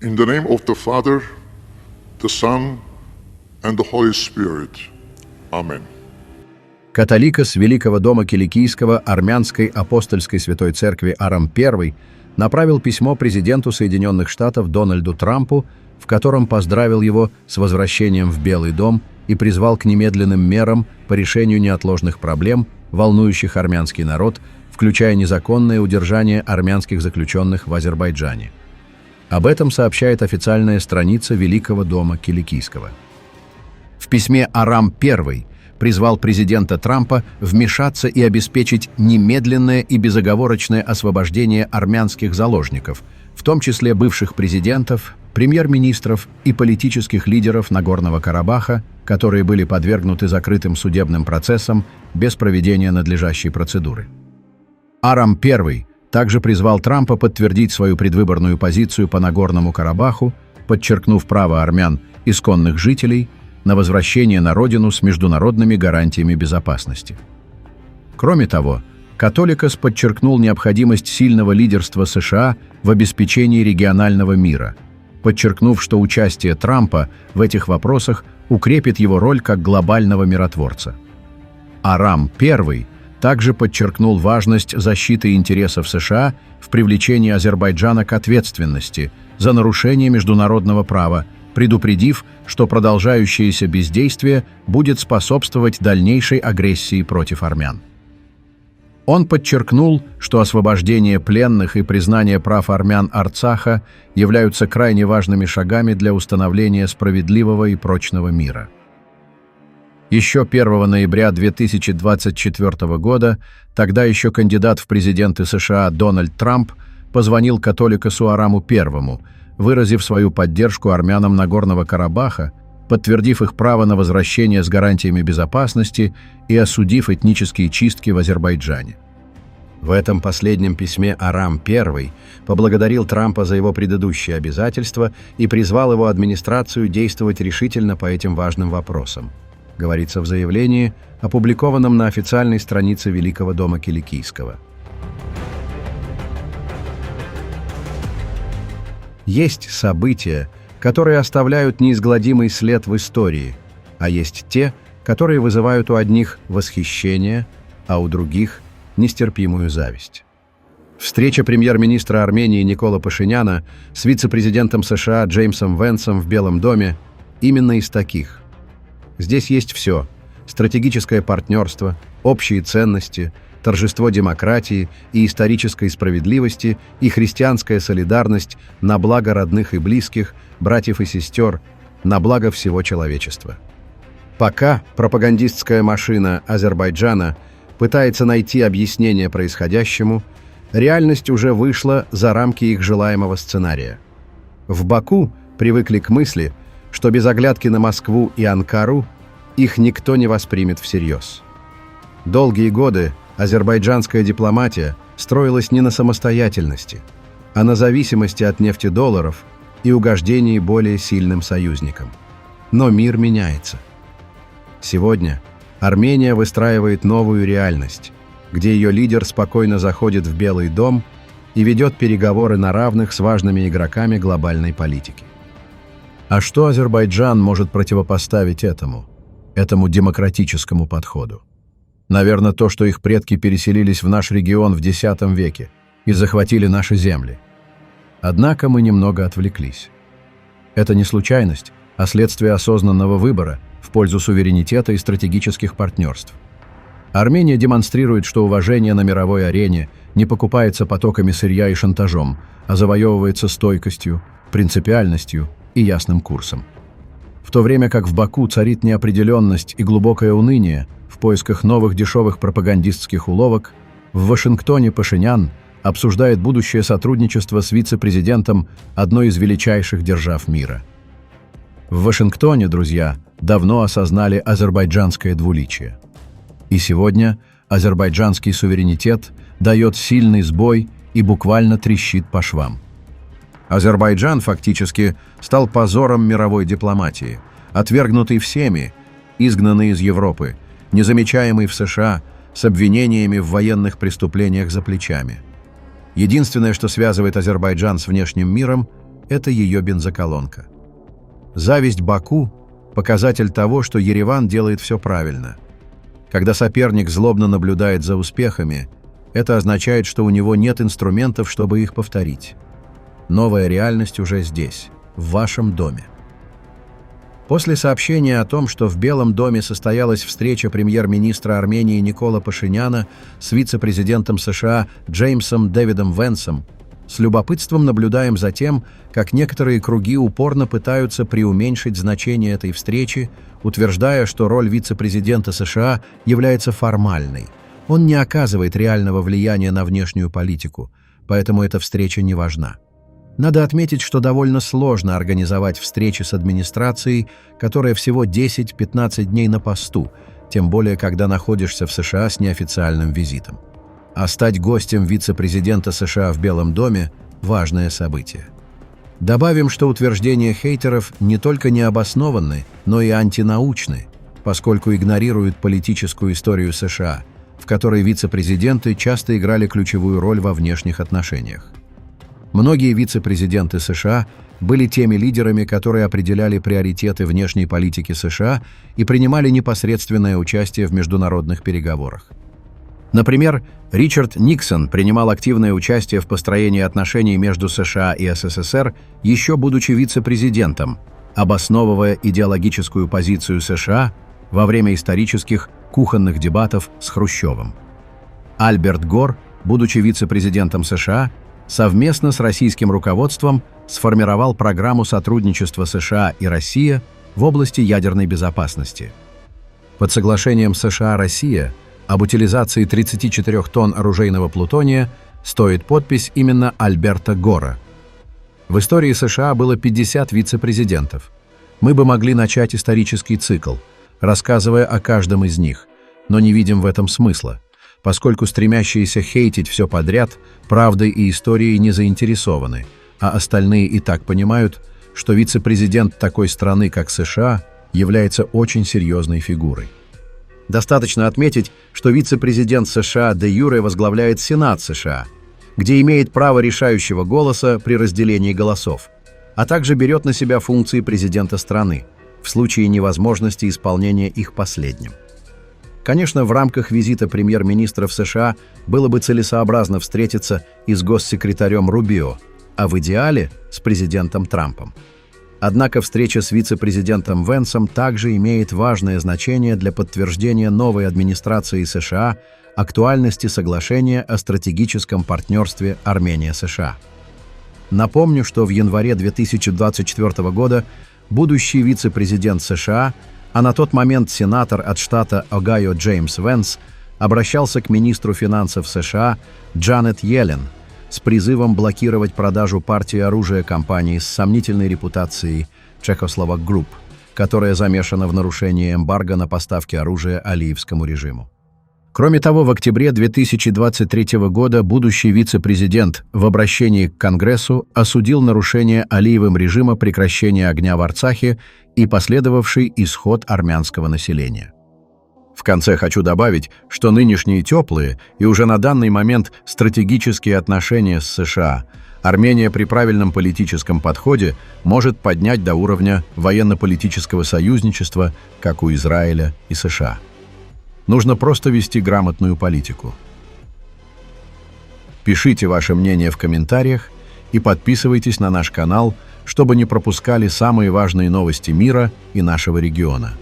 In the name of the Father, the Son, and the Holy Spirit. Amen. Католикос Великого дома Киликийского Армянской апостольской святой церкви Арам I направил письмо президенту Соединенных Штатов Дональду Трампу, в котором поздравил его с возвращением в Белый дом и призвал к немедленным мерам по решению неотложных проблем, волнующих армянский народ, включая незаконное удержание армянских заключенных в Азербайджане. Об этом сообщает официальная страница Великого дома Киликийского. В письме Арам I призвал президента Трампа вмешаться и обеспечить немедленное и безоговорочное освобождение армянских заложников, в том числе бывших президентов, премьер-министров и политических лидеров Нагорного Карабаха, которые были подвергнуты закрытым судебным процессам без проведения надлежащей процедуры. Арам I также призвал Трампа подтвердить свою предвыборную позицию по Нагорному Карабаху, подчеркнув право армян, исконных жителей, на возвращение на родину с международными гарантиями безопасности. Кроме того, Католикос подчеркнул необходимость сильного лидерства США в обеспечении регионального мира, подчеркнув, что участие Трампа в этих вопросах укрепит его роль как глобального миротворца. Арам I также подчеркнул важность защиты интересов США в привлечении Азербайджана к ответственности за нарушение международного права, предупредив, что продолжающееся бездействие будет способствовать дальнейшей агрессии против армян. Он подчеркнул, что освобождение пленных и признание прав армян Арцаха являются крайне важными шагами для установления справедливого и прочного мира. Еще 1 ноября 2024 года тогда еще кандидат в президенты США Дональд Трамп позвонил Католикосу Араму I, выразив свою поддержку армянам Нагорного Карабаха, подтвердив их право на возвращение с гарантиями безопасности и осудив этнические чистки в Азербайджане. В этом последнем письме Арам I поблагодарил Трампа за его предыдущие обязательства и призвал его администрацию действовать решительно по этим важным вопросам, говорится в заявлении, опубликованном на официальной странице Великого дома Киликийского. Есть события, которые оставляют неизгладимый след в истории, а есть те, которые вызывают у одних восхищение, а у других – нестерпимую зависть. Встреча премьер-министра Армении Никола Пашиняна с вице-президентом США Джеймсом Венсом в Белом доме именно из таких. Здесь есть все – стратегическое партнерство, общие ценности, торжество демократии и исторической справедливости и христианская солидарность на благо родных и близких, братьев и сестер, на благо всего человечества. Пока пропагандистская машина Азербайджана пытается найти объяснение происходящему, реальность уже вышла за рамки их желаемого сценария. В Баку привыкли к мысли, что без оглядки на Москву и Анкару их никто не воспримет всерьез. Долгие годы азербайджанская дипломатия строилась не на самостоятельности, а на зависимости от нефтедолларов и угождении более сильным союзникам. Но мир меняется. Сегодня Армения выстраивает новую реальность, где ее лидер спокойно заходит в Белый дом и ведет переговоры на равных с важными игроками глобальной политики. А что Азербайджан может противопоставить этому демократическому подходу? Наверное, то, что их предки переселились в наш регион в X веке и захватили наши земли. Однако мы немного отвлеклись. Это не случайность, а следствие осознанного выбора в пользу суверенитета и стратегических партнерств. Армения демонстрирует, что уважение на мировой арене не покупается потоками сырья и шантажом, а завоевывается стойкостью, принципиальностью и ясным курсом. В то время как в Баку царит неопределенность и глубокое уныние в поисках новых дешевых пропагандистских уловок, в Вашингтоне Пашинян обсуждает будущее сотрудничество с вице-президентом одной из величайших держав мира. В Вашингтоне, друзья, давно осознали азербайджанское двуличие. И сегодня азербайджанский суверенитет дает сильный сбой и буквально трещит по швам. Азербайджан фактически стал позором мировой дипломатии, отвергнутый всеми, изгнанный из Европы, незамечаемый в США, с обвинениями в военных преступлениях за плечами. Единственное, что связывает Азербайджан с внешним миром – – это ее бензоколонка. Зависть Баку – показатель того, что Ереван делает все правильно. Когда соперник злобно наблюдает за успехами, это означает, что у него нет инструментов, чтобы их повторить. Новая реальность уже здесь, в вашем доме. После сообщения о том, что в Белом доме состоялась встреча премьер-министра Армении Никола Пашиняна с вице-президентом США Джеймсом Дэвидом Венсом, с любопытством наблюдаем за тем, как некоторые круги упорно пытаются преуменьшить значение этой встречи, утверждая, что роль вице-президента США является формальной. Он не оказывает реального влияния на внешнюю политику, поэтому эта встреча не важна. Надо отметить, что довольно сложно организовать встречи с администрацией, которая всего 10-15 дней на посту, тем более, когда находишься в США с неофициальным визитом. А стать гостем вице-президента США в Белом доме – важное событие. Добавим, что утверждения хейтеров не только необоснованы, но и антинаучны, поскольку игнорируют политическую историю США, в которой вице-президенты часто играли ключевую роль во внешних отношениях. Многие вице-президенты США были теми лидерами, которые определяли приоритеты внешней политики США и принимали непосредственное участие в международных переговорах. Например, Ричард Никсон принимал активное участие в построении отношений между США и СССР, еще будучи вице-президентом, обосновывая идеологическую позицию США во время исторических кухонных дебатов с Хрущевым. Альберт Гор, будучи вице-президентом США, совместно с российским руководством сформировал программу сотрудничества США и России в области ядерной безопасности. Под соглашением США-Россия об утилизации 34 тонн оружейного плутония стоит подпись именно Альберта Гора. В истории США было 50 вице-президентов. Мы бы могли начать исторический цикл, рассказывая о каждом из них, но не видим в этом смысла, поскольку стремящиеся хейтить все подряд правдой и историей не заинтересованы, а остальные и так понимают, что вице-президент такой страны, как США, является очень серьезной фигурой. Достаточно отметить, что вице-президент США де юре возглавляет Сенат США, где имеет право решающего голоса при разделении голосов, а также берет на себя функции президента страны в случае невозможности исполнения их последним. Конечно, в рамках визита премьер-министров США было бы целесообразно встретиться и с госсекретарем Рубио, а в идеале с президентом Трампом. Однако встреча с вице-президентом Венсом также имеет важное значение для подтверждения новой администрации США актуальности соглашения о стратегическом партнерстве Армения-США. Напомню, что в январе 2024 года будущий вице-президент США, а на тот момент сенатор от штата Огайо Джеймс Венс, обращался к министру финансов США Джанет Йеллен с призывом блокировать продажу партии оружия компании с сомнительной репутацией Czechoslovak Group, которая замешана в нарушении эмбарго на поставки оружия алиевскому режиму. Кроме того, в октябре 2023 года будущий вице-президент в обращении к Конгрессу осудил нарушение Алиевым режима прекращения огня в Арцахе и последовавший исход армянского населения. В конце хочу добавить, что нынешние теплые и уже на данный момент стратегические отношения с США Армения при правильном политическом подходе может поднять до уровня военно-политического союзничества, как у Израиля и США. Нужно просто вести грамотную политику. Пишите ваше мнение в комментариях и подписывайтесь на наш канал, чтобы не пропускали самые важные новости мира и нашего региона.